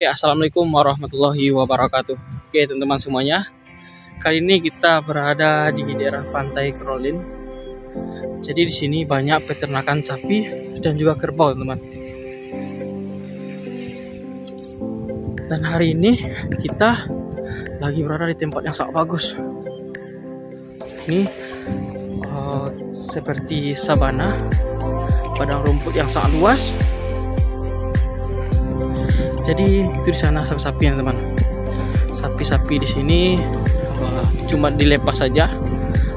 Assalamualaikum warahmatullahi wabarakatuh. Oke teman-teman semuanya, kali ini kita berada di daerah Pantai Krolin. Jadi di sini banyak peternakan sapi dan juga kerbau teman-teman. Dan hari ini kita lagi berada di tempat yang sangat bagus. Ini seperti sabana, padang rumput yang sangat luas. Jadi itu di sana sapi-sapi ya teman. Sapi-sapi di sini cuma dilepas saja.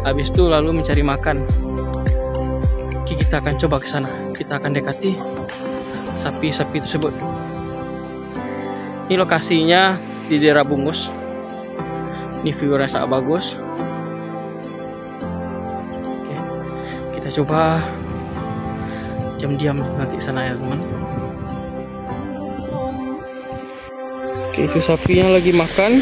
Habis itu lalu mencari makan. Kita akan coba ke sana. Kita akan dekati sapi-sapi tersebut. Ini lokasinya di daerah Bungus. Ini figurnya sangat bagus. Oke, kita coba diam-diam nanti sana ya teman. Oke, itu sapinya lagi makan.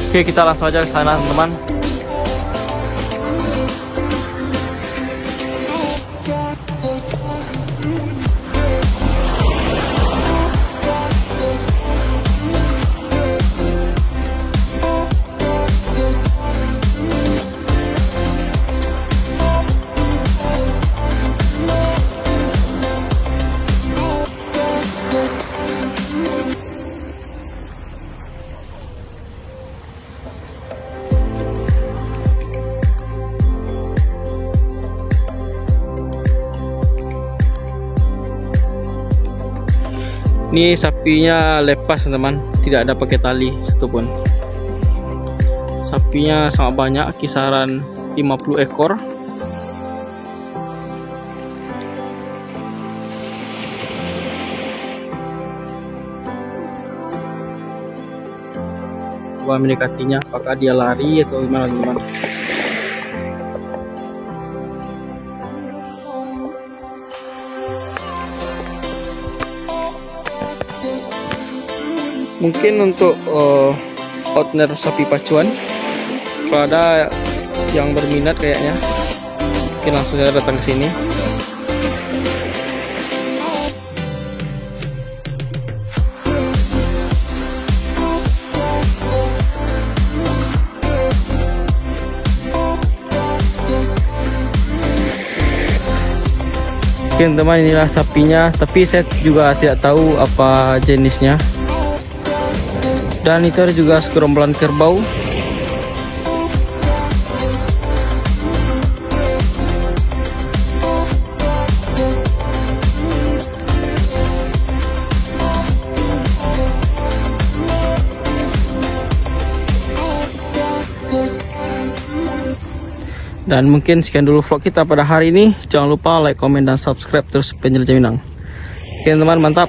Oke, kita langsung aja ke sana, teman-teman. Ini sapinya lepas teman, tidak ada pakai tali satupun. Sapinya sangat banyak, kisaran 50 ekor. Coba mendekatinya, apakah dia lari atau gimana teman? Mungkin untuk owner sapi pacuan, kalau ada yang berminat kayaknya, mungkin langsung saja datang ke sini. Oke teman, inilah sapinya, tapi saya juga tidak tahu apa jenisnya. Dan itu ada juga segerombolan kerbau. Dan mungkin sekian dulu vlog kita pada hari ini. Jangan lupa like, komen, dan subscribe terus Penjelajah Minang. Oke teman, mantap.